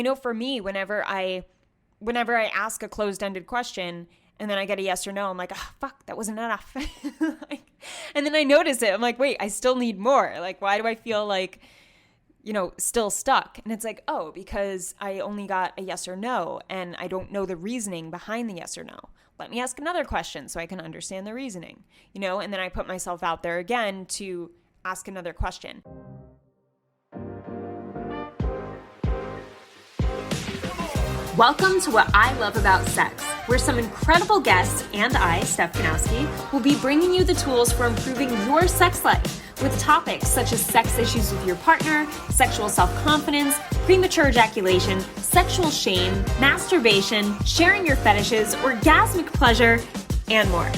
know for me, whenever I ask a closed-ended question and then I get a yes or no, I'm like, oh, fuck, that wasn't enough. And then I notice it. I'm like, wait, I still need more. Like, why do I feel like, still stuck? And it's like, oh, because I only got a yes or no and I don't know the reasoning behind the yes or no. Let me ask another question so I can understand the reasoning, and then I put myself out there again to ask another question. Welcome to What I Love About Sex, where some incredible guests and I, Steph Kanowski, will be bringing you the tools for improving your sex life with topics such as sex issues with your partner, sexual self-confidence, premature ejaculation, sexual shame, masturbation, sharing your fetishes, orgasmic pleasure, and more.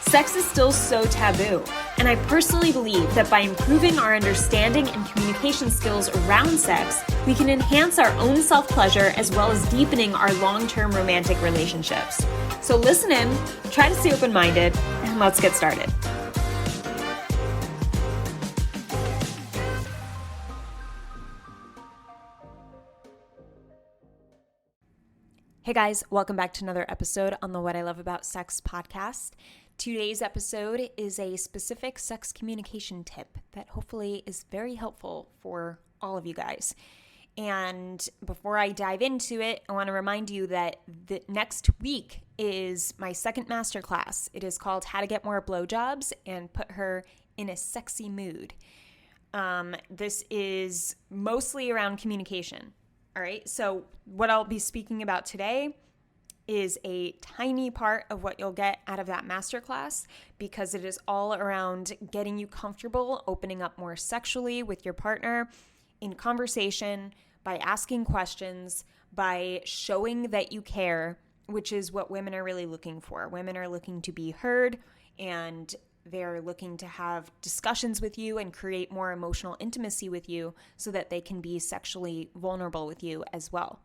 Sex is still so taboo, and I personally believe that by improving our understanding and communication skills around sex, we can enhance our own self-pleasure as well as deepening our long-term romantic relationships. So listen in, try to stay open-minded, and let's get started. Hey guys, welcome back to another episode on the What I Love About Sex podcast. Today's episode is a specific sex communication tip that hopefully is very helpful for all of you guys. And before I dive into it, I want to remind you that the next week is my second masterclass. It is called How to Get More Blowjobs and Put Her in a Sexy Mood. This is mostly around communication. All right, so what I'll be speaking about today is a tiny part of what you'll get out of that masterclass because it is all around getting you comfortable opening up more sexually with your partner in conversation, by asking questions, by showing that you care, which is what women are really looking for. Women are looking to be heard, and they're looking to have discussions with you and create more emotional intimacy with you so that they can be sexually vulnerable with you as well.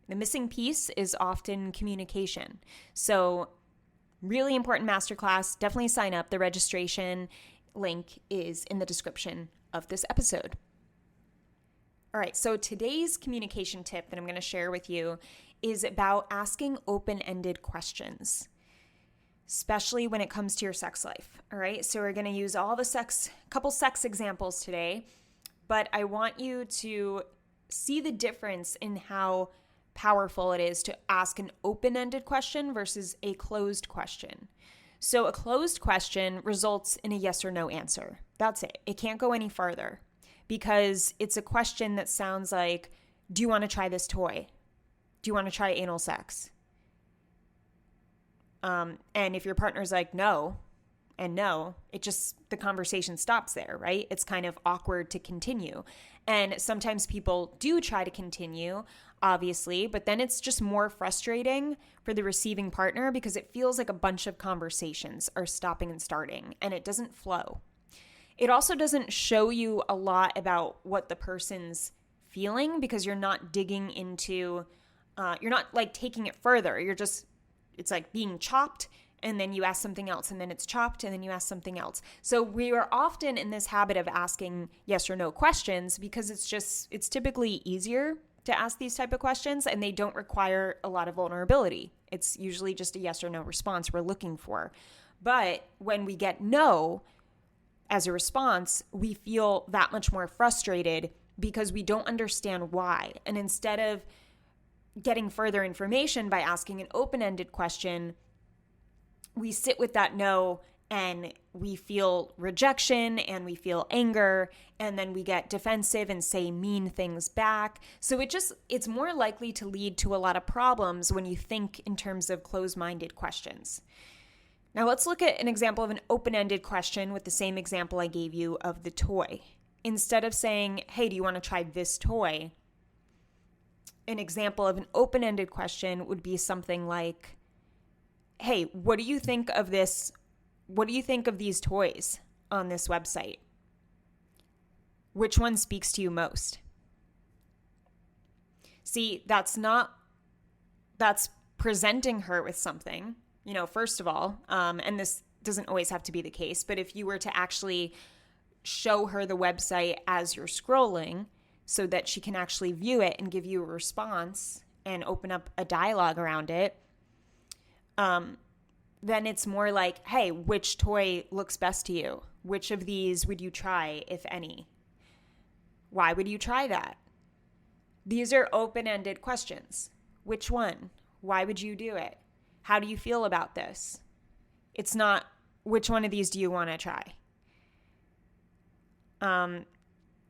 The missing piece is often communication. So really important masterclass. Definitely sign up. The registration link is in the description of this episode. All right, so today's communication tip that I'm going to share with you is about asking open-ended questions, especially when it comes to your sex life. All right, so we're going to use couple sex examples today, but I want you to see the difference in how powerful it is to ask an open-ended question versus a closed question. So a closed question results in a yes or no answer. That's it. It can't go any farther because it's a question that sounds like, do you want to try this toy? Do you want to try anal sex? And if your partner's like, no, and no, the conversation stops there, right? It's kind of awkward to continue. And sometimes people do try to continue, obviously, but then it's just more frustrating for the receiving partner because it feels like a bunch of conversations are stopping and starting, and it doesn't flow. It also doesn't show you a lot about what the person's feeling because you're not digging into, you're not like taking it further. It's like being chopped, and then you ask something else, and then it's chopped, and then you ask something else. So we are often in this habit of asking yes or no questions because it's typically easier to ask these type of questions, and they don't require a lot of vulnerability. It's usually just a yes or no response we're looking for. But when we get no as a response, we feel that much more frustrated because we don't understand why. And instead of getting further information by asking an open-ended question, we sit with that no and we feel rejection and we feel anger, and then we get defensive and say mean things back. So it's more likely to lead to a lot of problems when you think in terms of closed-minded questions. Now let's look at an example of an open-ended question with the same example I gave you of the toy. Instead of saying, hey, do you want to try this toy? An example of an open-ended question would be something like, hey, what do you think of this? What do you think of these toys on this website? Which one speaks to you most? See, that's presenting her with something, first of all, and this doesn't always have to be the case, but if you were to actually show her the website as you're scrolling, so that she can actually view it and give you a response and open up a dialogue around it, then it's more like, hey, which toy looks best to you? Which of these would you try, if any? Why would you try that? These are open-ended questions. Which one? Why would you do it? How do you feel about this? It's not, which one of these do you want to try?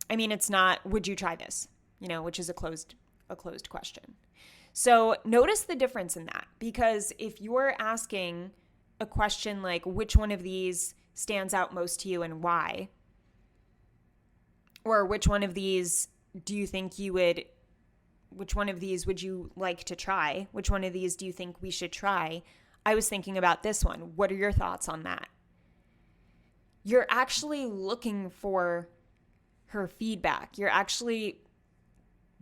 It's not, would you try this? Which is a closed question. So notice the difference in that, because if you're asking a question like, which one of these stands out most to you and why? Or which one of these which one of these would you like to try? Which one of these do you think we should try? I was thinking about this one. What are your thoughts on that? You're actually looking for her feedback. You're actually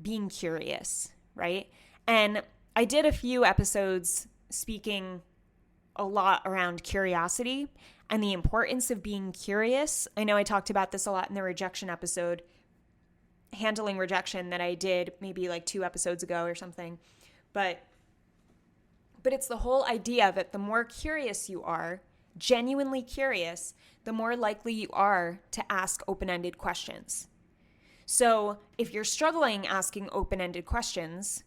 being curious, right? And I did a few episodes speaking a lot around curiosity and the importance of being curious. I know I talked about this a lot in the rejection episode, handling rejection, that I did maybe like 2 episodes ago or something. But it's the whole idea that the more curious you are, genuinely curious, the more likely you are to ask open-ended questions. So if you're struggling asking open-ended questions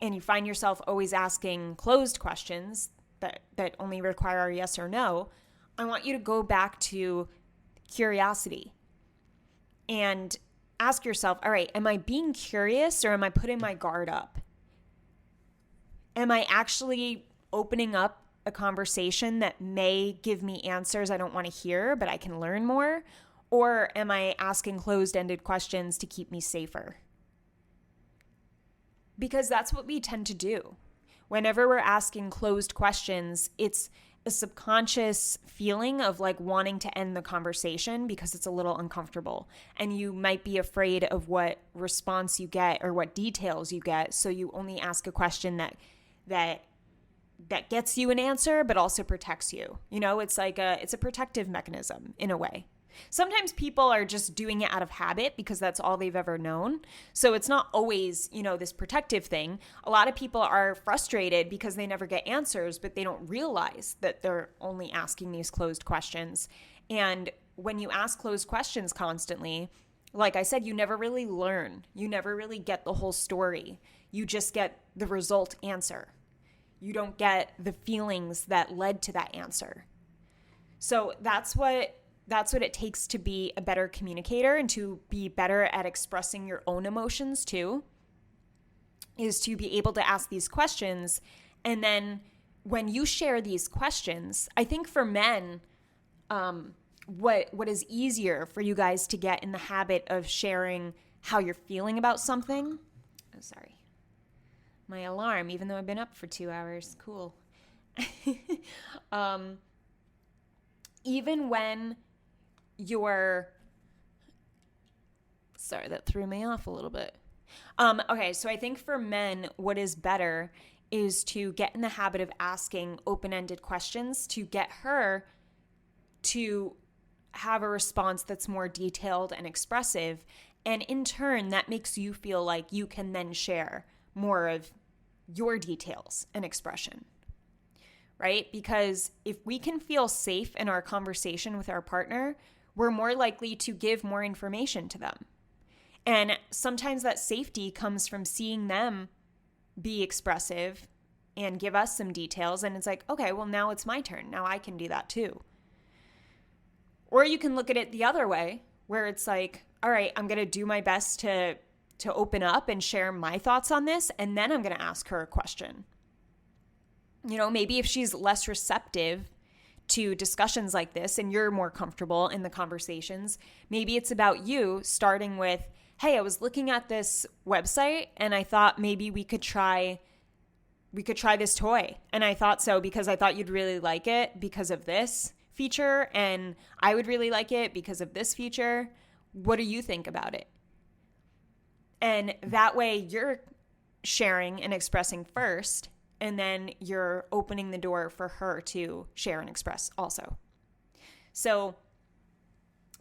and you find yourself always asking closed questions that only require a yes or no, I want you to go back to curiosity and ask yourself, all right, am I being curious or am I putting my guard up? Am I actually opening up a conversation that may give me answers I don't want to hear, but I can learn more? Or am I asking closed-ended questions to keep me safer? Because that's what we tend to do. Whenever we're asking closed questions, it's a subconscious feeling of like wanting to end the conversation because it's a little uncomfortable. And you might be afraid of what response you get or what details you get. So you only ask a question that gets you an answer, but also protects you. It's like it's a protective mechanism in a way. Sometimes people are just doing it out of habit because that's all they've ever known. So it's not always, this protective thing. A lot of people are frustrated because they never get answers, but they don't realize that they're only asking these closed questions. And when you ask closed questions constantly, like I said, you never really learn. You never really get the whole story. You just get the result answer. You don't get the feelings that led to that answer. So that's what it takes to be a better communicator and to be better at expressing your own emotions too, is to be able to ask these questions. And then when you share these questions, I think for men, what is easier for you guys to get in the habit of sharing how you're feeling about something. Oh, sorry. My alarm, even though I've been up for 2 hours. Cool. Even when sorry, that threw me off a little bit. Okay, so I think for men, what is better is to get in the habit of asking open-ended questions to get her to have a response that's more detailed and expressive. And in turn, that makes you feel like you can then share more of your details and expression, right? Because if we can feel safe in our conversation with our partner, we're more likely to give more information to them. And sometimes that safety comes from seeing them be expressive and give us some details. And it's like, okay, well, now it's my turn. Now I can do that too. Or you can look at it the other way, where it's like, all right, I'm going to do my best to open up and share my thoughts on this. And then I'm going to ask her a question. Maybe if she's less receptive to discussions like this and you're more comfortable in the conversations, maybe it's about you starting with, hey, I was looking at this website and I thought maybe we could try this toy. And I thought so because I thought you'd really like it because of this feature, and I would really like it because of this feature. What do you think about it? And that way you're sharing and expressing first, and then you're opening the door for her to share and express also. So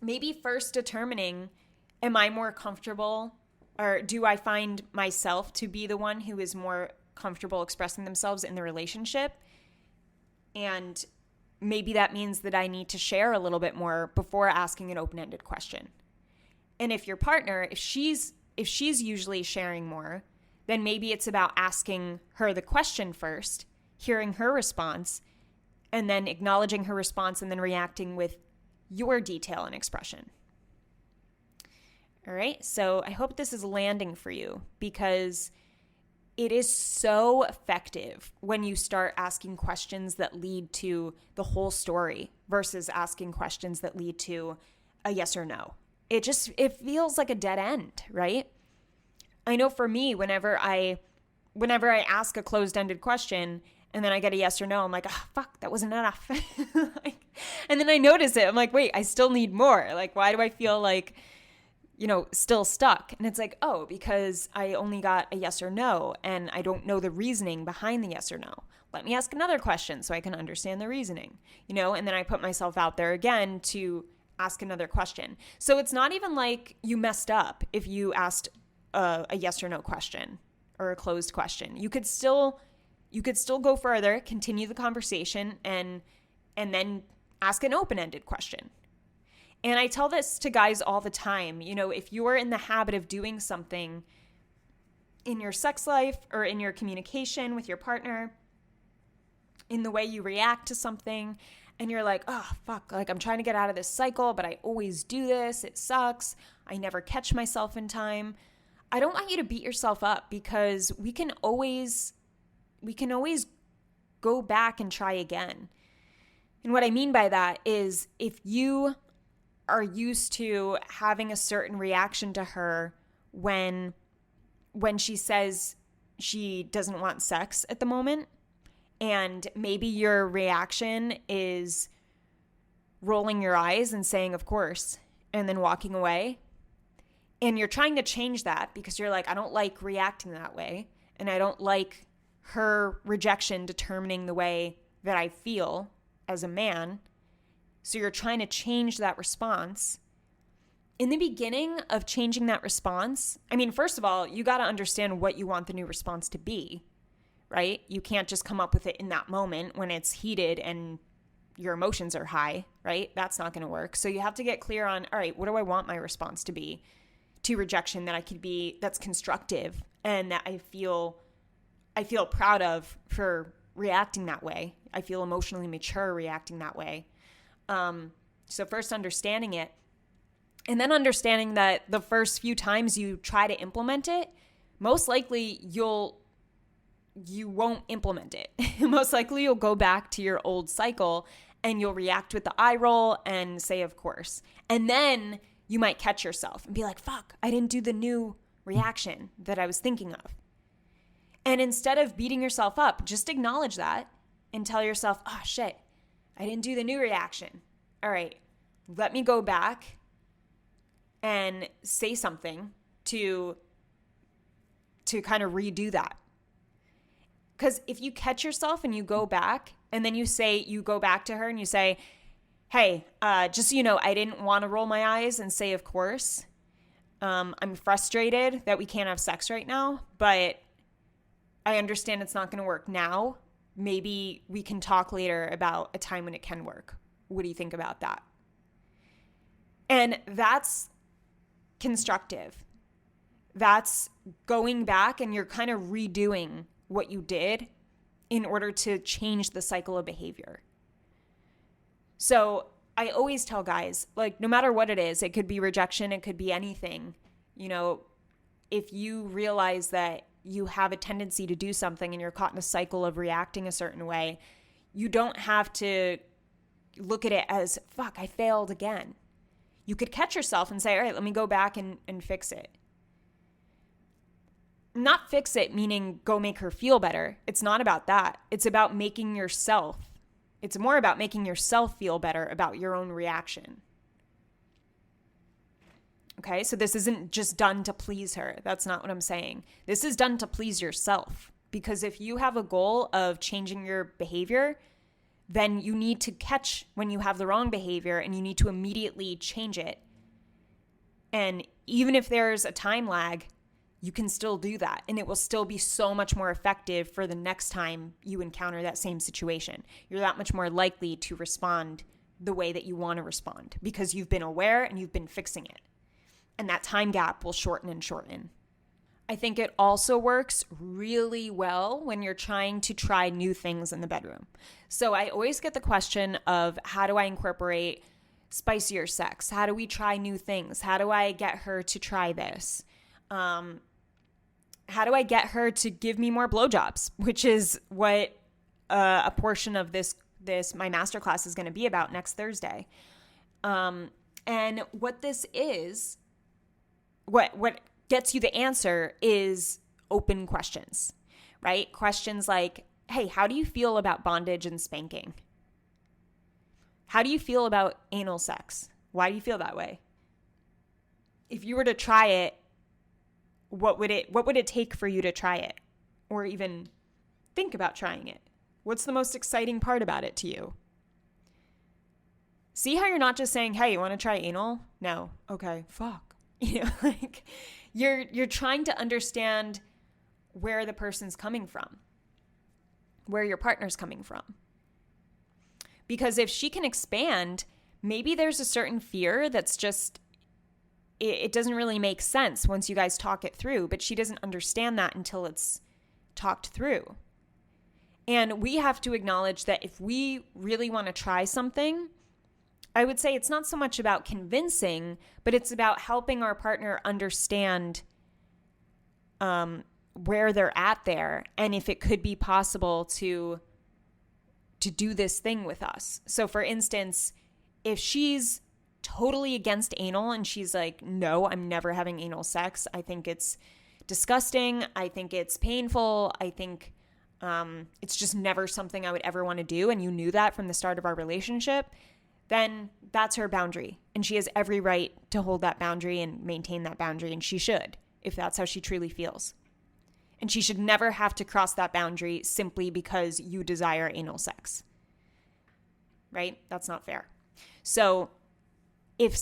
maybe first determining, am I more comfortable Or do I find myself to be the one who is more comfortable expressing themselves in the relationship? And maybe that means that I need to share a little bit more before asking an open-ended question. And if your partner, if she's usually sharing more, then maybe it's about asking her the question first, hearing her response, and then acknowledging her response and then reacting with your detail and expression. All right, so I hope this is landing for you, because it is so effective when you start asking questions that lead to the whole story versus asking questions that lead to a yes or no. It feels like a dead end, right? I know for me, whenever I ask a closed-ended question and then I get a yes or no, I'm like, oh, fuck, that wasn't enough. And then I notice it. I'm like, wait, I still need more. Like, why do I feel like, still stuck? And it's like, oh, because I only got a yes or no and I don't know the reasoning behind the yes or no. Let me ask another question so I can understand the reasoning, and then I put myself out there again to ask another question. So it's not even like you messed up if you asked a yes or no question or a closed question. You could still go further, continue the conversation, and then ask an open-ended question. And I tell this to guys all the time. If you are in the habit of doing something in your sex life or in your communication with your partner, in the way you react to something, and you're like, oh, fuck, like I'm trying to get out of this cycle, but I always do this. It sucks. I never catch myself in time. I don't want you to beat yourself up, because we can always go back and try again. And what I mean by that is, if you are used to having a certain reaction to her when she says she doesn't want sex at the moment, and maybe your reaction is rolling your eyes and saying, of course, and then walking away, and you're trying to change that because you're like, I don't like reacting that way, and I don't like her rejection determining the way that I feel as a man. So you're trying to change that response. In the beginning of changing that response, first of all, you got to understand what you want the new response to be, right? You can't just come up with it in that moment when it's heated and your emotions are high, right? That's not going to work. So you have to get clear on, all right, what do I want my response to be to rejection that's constructive and that I feel proud of for reacting that way. I feel emotionally mature reacting that way. So first understanding it, and then understanding that the first few times you try to implement it, most likely you won't implement it. Most likely you'll go back to your old cycle and you'll react with the eye roll and say, of course. And then you might catch yourself and be like, fuck, I didn't do the new reaction that I was thinking of. And instead of beating yourself up, just acknowledge that and tell yourself, oh shit, I didn't do the new reaction. All right, let me go back and say something to kind of redo that. Because if you catch yourself and you go back and then you go back to her and you say, hey, just so you know, I didn't want to roll my eyes and say, of course. I'm frustrated that we can't have sex right now, but I understand it's not going to work now. Maybe we can talk later about a time when it can work. What do you think about that? And that's constructive. That's going back and you're kind of redoing what you did in order to change the cycle of behavior. So I always tell guys, like, no matter what it is, it could be rejection, it could be anything. If you realize that you have a tendency to do something and you're caught in a cycle of reacting a certain way, you don't have to look at it as, fuck, I failed again. You could catch yourself and say, all right, let me go back and fix it. Not fix it meaning go make her feel better. It's not about that. It's about making yourself. It's more about making yourself feel better about your own reaction. Okay, so this isn't just done to please her. That's not what I'm saying. This is done to please yourself. Because if you have a goal of changing your behavior, then you need to catch when you have the wrong behavior and you need to immediately change it. And even if there's a time lag, You can still do that, and it will still be so much more effective for the next time you encounter that same situation. You're that much more likely to respond the way that you want to respond because you've been aware and you've been fixing it. And that time gap will shorten and shorten. I think it also works really well when you're trying to try new things in the bedroom. So I always get the question of, how do I incorporate spicier sex? How do we try new things? How do I get her to try this? How do I get her to give me more blowjobs? Which is what a portion of this my masterclass is going to be about next Thursday. And what this is, what gets you the answer is open questions, right? Questions like, hey, how do you feel about bondage and spanking? How do you feel about anal sex? Why do you feel that way? If you were to try it, what would it take for you to try it? Or even think about trying it? What's the most exciting part about it to you? See how you're not just saying, hey, you want to try anal? No. Okay, fuck. Like you're trying to understand where the person's coming from, where your partner's coming from. Because if she can expand, maybe there's a certain fear that's just, it doesn't really make sense once you guys talk it through, but she doesn't understand that until it's talked through. And we have to acknowledge that if we really want to try something, I would say it's not so much about convincing, but it's about helping our partner understand where they're at there and if it could be possible to do this thing with us. So for instance, if she's totally against anal and she's like, no, I'm never having anal sex. I think it's disgusting. I think it's painful. I think it's just never something I would ever want to do. And you knew that from the start of our relationship. Then that's her boundary. And she has every right to hold that boundary and maintain that boundary. And she should, if that's how she truly feels. And she should never have to cross that boundary simply because you desire anal sex. Right? That's not fair. So if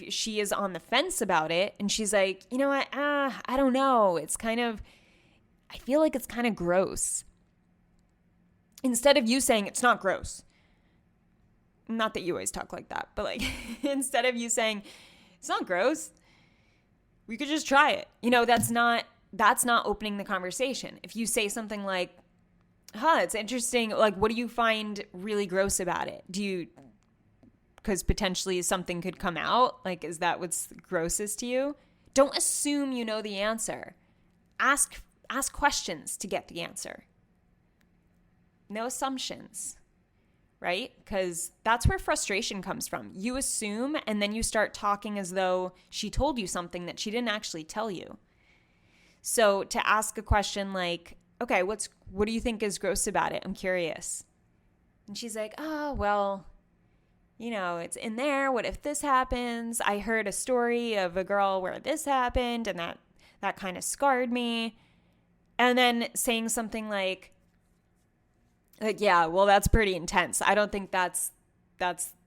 she is on the fence about it and she's like, you know what, I don't know. I feel like it's kind of gross. Instead of you saying it's not gross, not that you always talk like that, but like instead of you saying it's not gross, we could just try it. That's not opening the conversation. If you say something like, it's interesting. Like, what do you find really gross about it? Because potentially something could come out. Like, is that what's grossest to you? Don't assume you know the answer. Ask questions to get the answer. No assumptions, right? Because that's where frustration comes from. You assume, and then you start talking as though she told you something that she didn't actually tell you. So to ask a question like, okay, what do you think is gross about it? I'm curious. And she's like, oh, well, it's in there. What if this happens? I heard a story of a girl where this happened and that kind of scarred me. And then saying something like, yeah, well, that's pretty intense. I don't think that's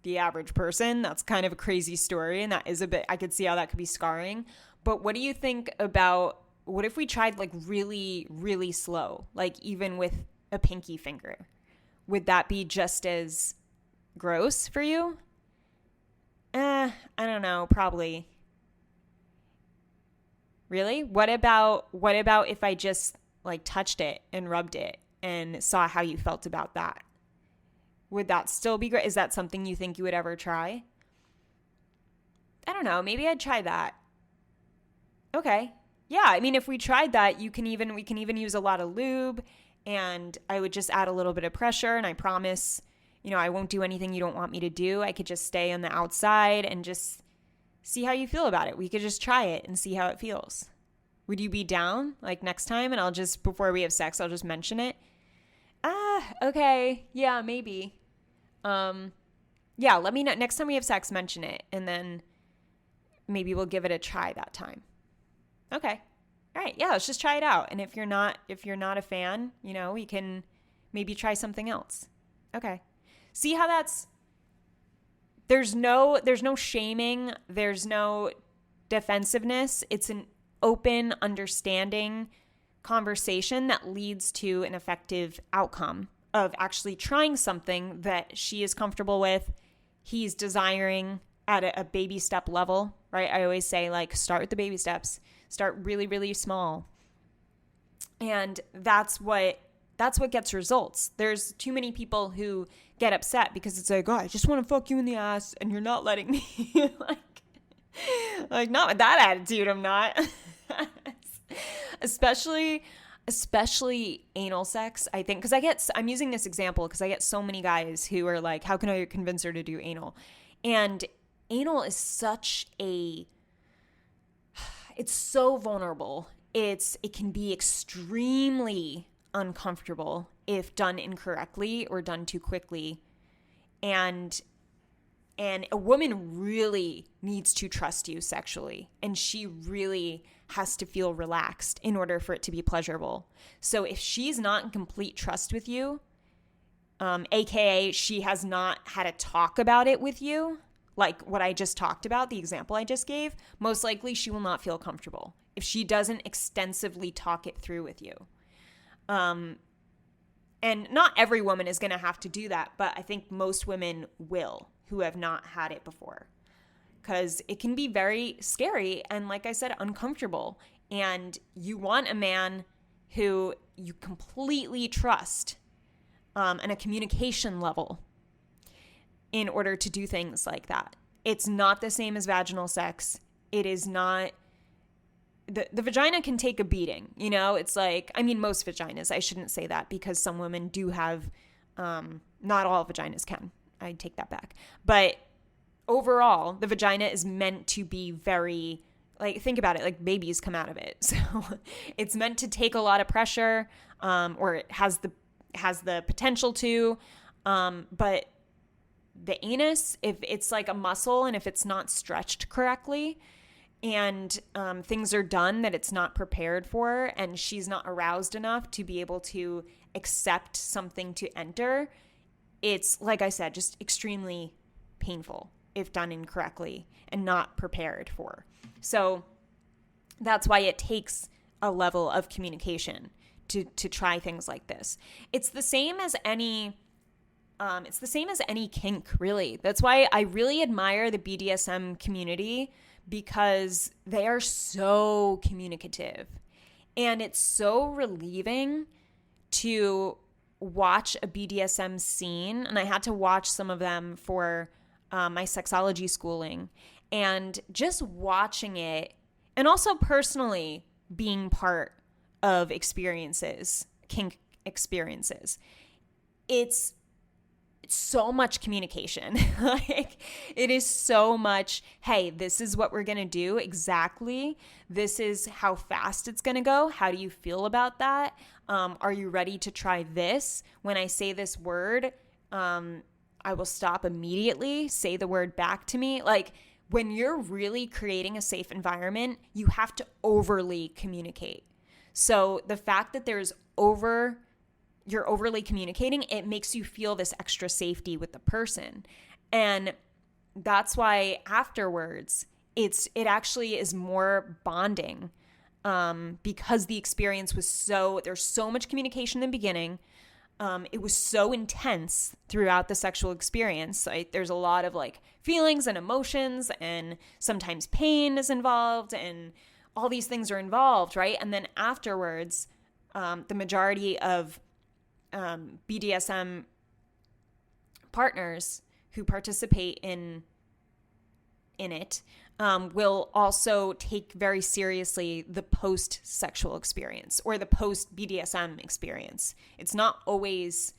the average person. That's kind of a crazy story. And that is I could see how that could be scarring. But what do you think about, what if we tried like really, really slow, like even with a pinky finger? Would that be just as gross for you? I don't know, probably. Really? What about if I just like touched it and rubbed it and saw how you felt about that? Would that still be great? Is that something you think you would ever try? I don't know. Maybe I'd try that. Okay. Yeah. I mean, if we tried that, we can even use a lot of lube, and I would just add a little bit of pressure, and I promise, I won't do anything you don't want me to do. I could just stay on the outside and just see how you feel about it. We could just try it and see how it feels. Would you be down like next time? And before we have sex, I'll just mention it. Okay. Yeah, maybe. Yeah, let me know. Next time we have sex, mention it. And then maybe we'll give it a try that time. Okay. All right. Yeah, let's just try it out. And if you're not a fan, we can maybe try something else. Okay. See how there's no shaming. There's no defensiveness. It's an open, understanding conversation that leads to an effective outcome of actually trying something that she is comfortable with, he's desiring at a baby step level, right? I always say, like, start with the baby steps, start really, really small. And that's what gets results. There's too many people who get upset because it's like, oh, I just want to fuck you in the ass and you're not letting me. like not with that attitude, I'm not. especially anal sex, I think, because I'm using this example because I get so many guys who are like, how can I convince her to do anal? And anal is it's so vulnerable. It can be extremely uncomfortable if done incorrectly or done too quickly. And a woman really needs to trust you sexually, and she really has to feel relaxed in order for it to be pleasurable. So if she's not in complete trust with you, aka she has not had a talk about it with you, like what I just talked about, the example I just gave, most likely she will not feel comfortable if she doesn't extensively talk it through with you. And not every woman is going to have to do that, but I think most women will who have not had it before, because it can be very scary and, like I said, uncomfortable. And you want a man who you completely trust and a communication level in order to do things like that. It's not the same as vaginal sex. It is not. The vagina can take a beating, you know? It's like, I mean, most vaginas, I shouldn't say that because some women do have, not all vaginas can. I take that back. But overall, the vagina is meant to be very, like, think about it, like babies come out of it. So it's meant to take a lot of pressure, or it has the potential to, but the anus, if it's like a muscle and if it's not stretched correctly, and things are done that it's not prepared for, and she's not aroused enough to be able to accept something to enter, it's, like I said, just extremely painful if done incorrectly and not prepared for. So that's why it takes a level of communication to try things like this. It's the same as any kink, really. That's why I really admire the BDSM community, because they are so communicative, and it's so relieving to watch a BDSM scene. And I had to watch some of them for my sexology schooling, and just watching it, and also personally being part of experiences, kink experiences. It's so much communication. Like, it is so much, hey, this is what we're going to do exactly. This is how fast it's going to go. How do you feel about that? Are you ready to try this? When I say this word, I will stop immediately. Say the word back to me. Like, when you're really creating a safe environment, you have to overly communicate. So the fact that you're overly communicating, it makes you feel this extra safety with the person. And that's why afterwards, it actually is more bonding, because the experience was there's so much communication in the beginning. It was so intense throughout the sexual experience. There's a lot of like feelings and emotions, and sometimes pain is involved, and all these things are involved, right? And then afterwards, the majority of BDSM partners who participate in it will also take very seriously the post-sexual experience or the post-BDSM experience. It's not always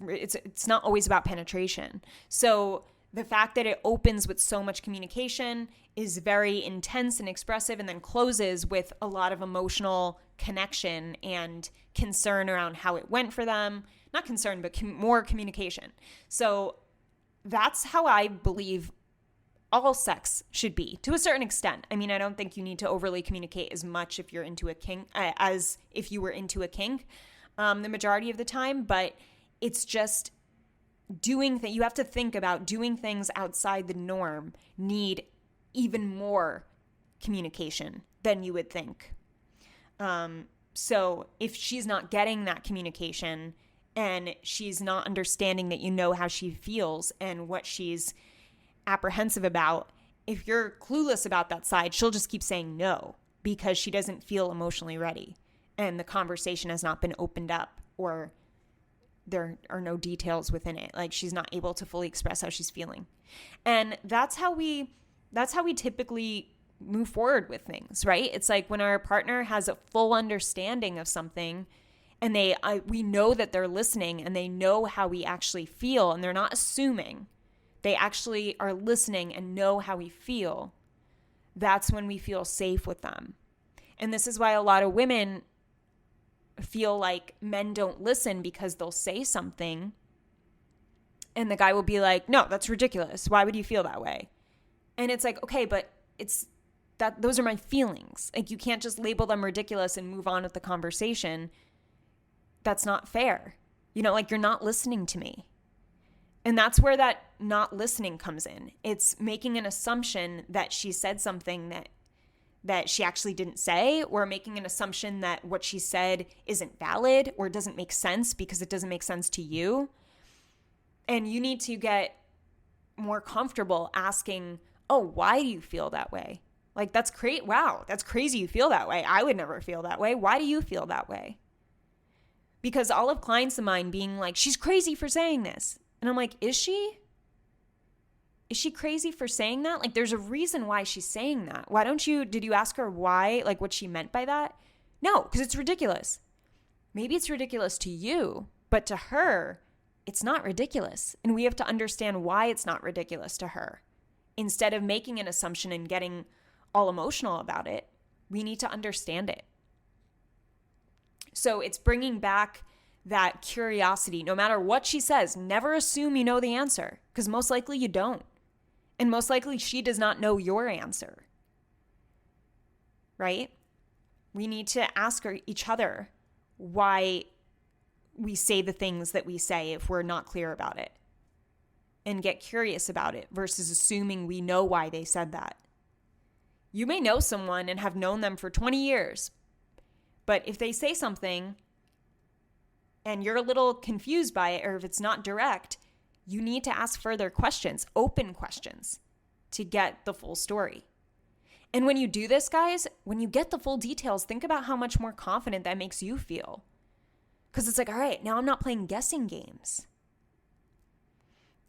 about penetration. So the fact that it opens with so much communication is very intense and expressive, and then closes with a lot of emotional connection and concern around how it went for them. Not concern, but more communication. So that's how I believe all sex should be, to a certain extent. I mean, I don't think you need to overly communicate as much if you're into a kink as if you were into a kink the majority of the time, but it's just you have to think about doing things outside the norm need even more communication than you would think. So if she's not getting that communication and she's not understanding that you know how she feels and what she's apprehensive about, if you're clueless about that side, she'll just keep saying no because she doesn't feel emotionally ready and the conversation has not been opened up, or there are no details within it. Like, she's not able to fully express how she's feeling. And that's how we typically move forward with things, right? It's like when our partner has a full understanding of something and we know that they're listening and they know how we actually feel and they're not assuming. They actually are listening and know how we feel. That's when we feel safe with them. And this is why a lot of women feel like men don't listen, because they'll say something and the guy will be like, no, that's ridiculous. Why would you feel that way? And it's like, okay, but those are my feelings. Like, you can't just label them ridiculous and move on with the conversation. That's not fair. Like, you're not listening to me. And that's where that not listening comes in. It's making an assumption that she said something that she actually didn't say, or making an assumption that what she said isn't valid or doesn't make sense because it doesn't make sense to you. And you need to get more comfortable asking, oh, why do you feel that way? Like, that's great. Wow, that's crazy you feel that way. I would never feel that way. Why do you feel that way? Because I'll have clients of mine being like, she's crazy for saying this. And I'm like, is she? Is she crazy for saying that? Like, there's a reason why she's saying that. Did you ask her why, like what she meant by that? No, because it's ridiculous. Maybe it's ridiculous to you, but to her, it's not ridiculous. And we have to understand why it's not ridiculous to her. Instead of making an assumption and getting all emotional about it, we need to understand it. So it's bringing back that curiosity. No matter what she says, never assume you know the answer, because most likely you don't. And most likely she does not know your answer. Right? We need to ask each other why we say the things that we say if we're not clear about it, and get curious about it versus assuming we know why they said that. You may know someone and have known them for 20 years, but if they say something and you're a little confused by it, or if it's not direct, you need to ask further questions, open questions, to get the full story. And when you do this, guys, when you get the full details, think about how much more confident that makes you feel. Because it's like, all right, now I'm not playing guessing games.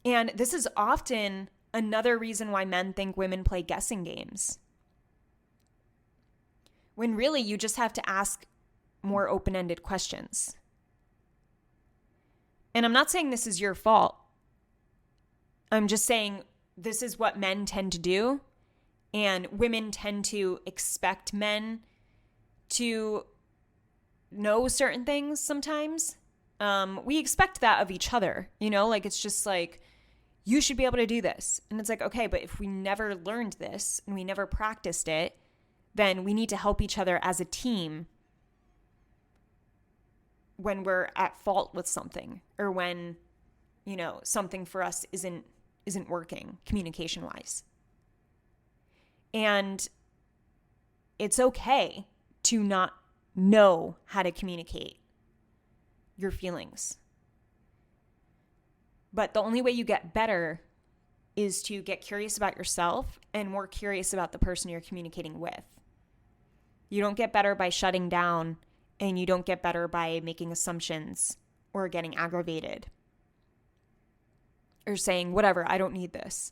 And this is often another reason why men think women play guessing games, when really you just have to ask more open-ended questions. And I'm not saying this is your fault. I'm just saying this is what men tend to do, and women tend to expect men to know certain things sometimes. We expect that of each other, like, it's just like, you should be able to do this. And it's like, okay, but if we never learned this and we never practiced it, then we need to help each other as a team when we're at fault with something, or when, something for us isn't working communication-wise. And it's okay to not know how to communicate your feelings. But the only way you get better is to get curious about yourself and more curious about the person you're communicating with. You don't get better by shutting down, and you don't get better by making assumptions or getting aggravated or saying, whatever, I don't need this.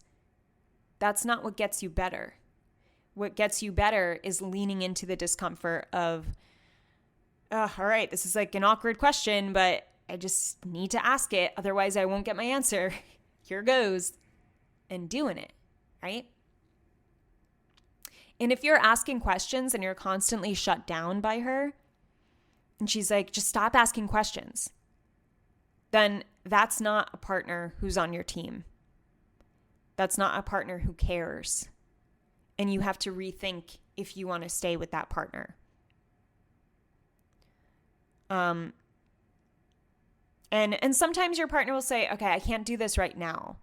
That's not what gets you better. What gets you better is leaning into the discomfort of, all right, this is like an awkward question, but I just need to ask it. Otherwise, I won't get my answer. Here goes. And doing it, right? And if you're asking questions and you're constantly shut down by her, and she's like, just stop asking questions, then that's not a partner who's on your team. That's not a partner who cares. And you have to rethink if you want to stay with that partner. And sometimes your partner will say, okay, I can't do this right now.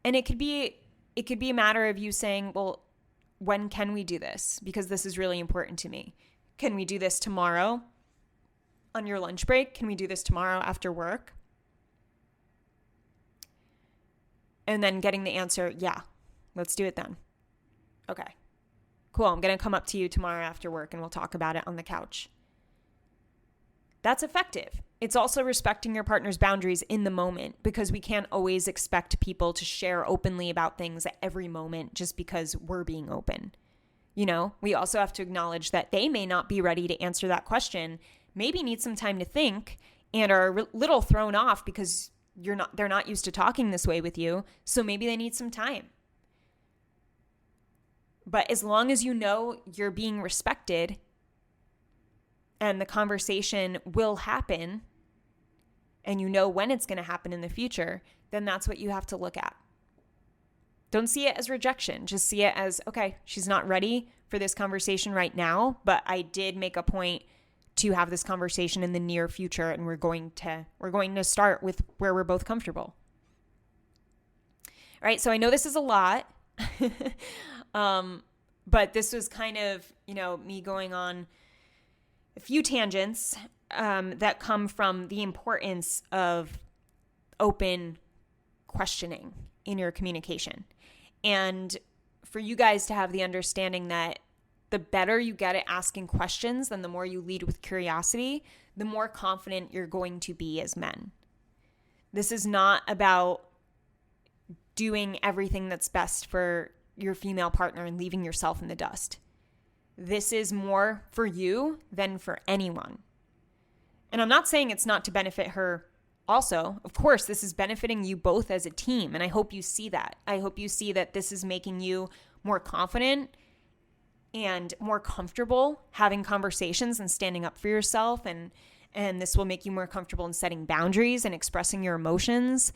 And it could be a matter of you saying, well, when can we do this? Because this is really important to me. Can we do this tomorrow on your lunch break? Can we do this tomorrow after work? And then getting the answer, yeah, let's do it then. Okay, cool. I'm going to come up to you tomorrow after work and we'll talk about it on the couch. That's effective. It's also respecting your partner's boundaries in the moment, because we can't always expect people to share openly about things at every moment just because we're being open. You know, we also have to acknowledge that they may not be ready to answer that question, maybe need some time to think, and are a little thrown off because they're not used to talking this way with you. So maybe they need some time. But as long as you know you're being respected and the conversation will happen, and you know when it's going to happen in the future, then that's what you have to look at. Don't see it as rejection. Just see it as, okay, she's not ready for this conversation right now, but I did make a point to have this conversation in the near future, and we're going to start with where we're both comfortable. All right, so I know this is a lot, but this was kind of, me going on a few tangents that come from the importance of open questioning in your communication. And for you guys to have the understanding that the better you get at asking questions, then the more you lead with curiosity, the more confident you're going to be as men. This is not about doing everything that's best for your female partner and leaving yourself in the dust. This is more for you than for anyone. And I'm not saying it's not to benefit her also. Of course, this is benefiting you both as a team, and I hope you see that. I hope you see that this is making you more confident and more comfortable having conversations and standing up for yourself, and this will make you more comfortable in setting boundaries and expressing your emotions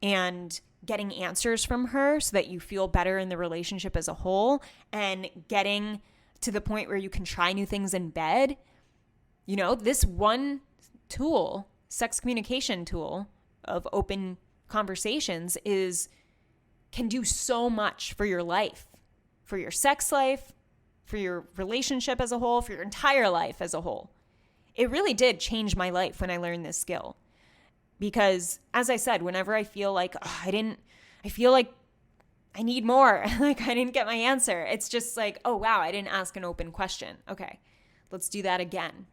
and getting answers from her so that you feel better in the relationship as a whole, and getting to the point where you can try new things in bed. This one tool, sex communication tool of open conversations, can do so much for your life, for your sex life, for your relationship as a whole, for your entire life as a whole. It really did change my life when I learned this skill. Because as I said, whenever I feel like I feel like I need more, like I didn't get my answer, it's just like, oh wow, I didn't ask an open question. Okay, let's do that again.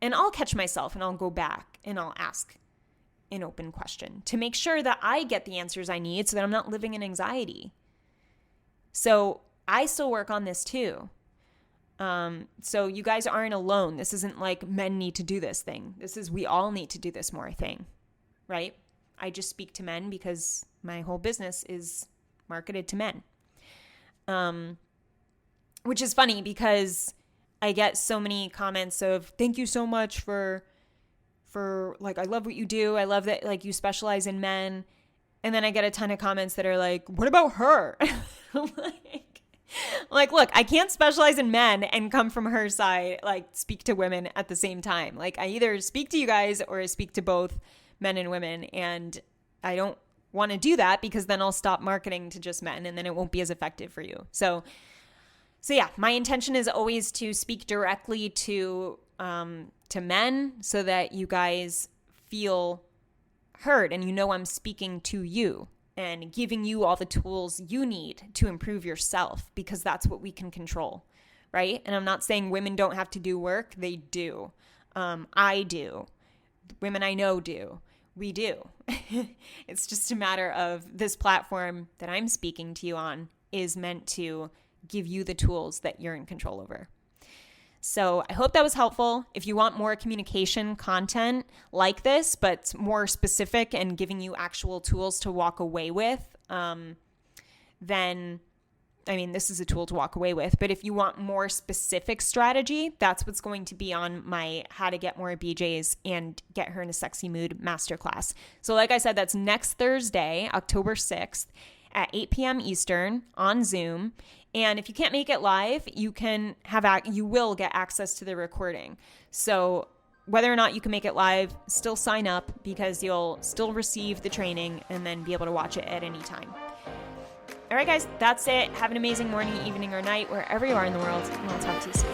And I'll catch myself and I'll go back and I'll ask an open question to make sure that I get the answers I need so that I'm not living in anxiety. So I still work on this too. So you guys aren't alone. This isn't like men need to do this thing. This is we all need to do this more thing, right? I just speak to men because my whole business is marketed to men. Which is funny because I get so many comments of thank you so much for like, I love what you do. I love that like you specialize in men. And then I get a ton of comments that are like, what about her? Like, look, I can't specialize in men and come from her side, like speak to women at the same time. Like I either speak to you guys or I speak to both men and women. And I don't want to do that because then I'll stop marketing to just men and then it won't be as effective for you. So yeah, my intention is always to speak directly to men so that you guys feel heard and I'm speaking to you and giving you all the tools you need to improve yourself, because that's what we can control, right? And I'm not saying women don't have to do work. They do. I do. Women I know do. We do. It's just a matter of this platform that I'm speaking to you on is meant to give you the tools that you're in control over. So I hope that was helpful. If you want more communication content like this, but more specific and giving you actual tools to walk away with, then, this is a tool to walk away with. But if you want more specific strategy, that's what's going to be on my How to Get More BJs and Get Her in a Sexy Mood Masterclass. So like I said, that's next Thursday, October 6th at 8 p.m. Eastern on Zoom. And if you can't make it live, you will get access to the recording. So whether or not you can make it live, still sign up because you'll still receive the training and then be able to watch it at any time. All right, guys, that's it. Have an amazing morning, evening, or night, wherever you are in the world, and I'll talk to you soon.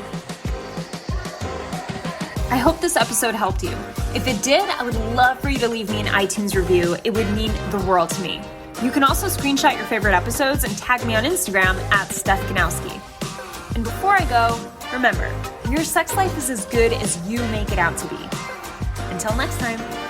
I hope this episode helped you. If it did, I would love for you to leave me an iTunes review. It would mean the world to me. You can also screenshot your favorite episodes and tag me on Instagram at Steph Ganowski. And before I go, remember, your sex life is as good as you make it out to be. Until next time.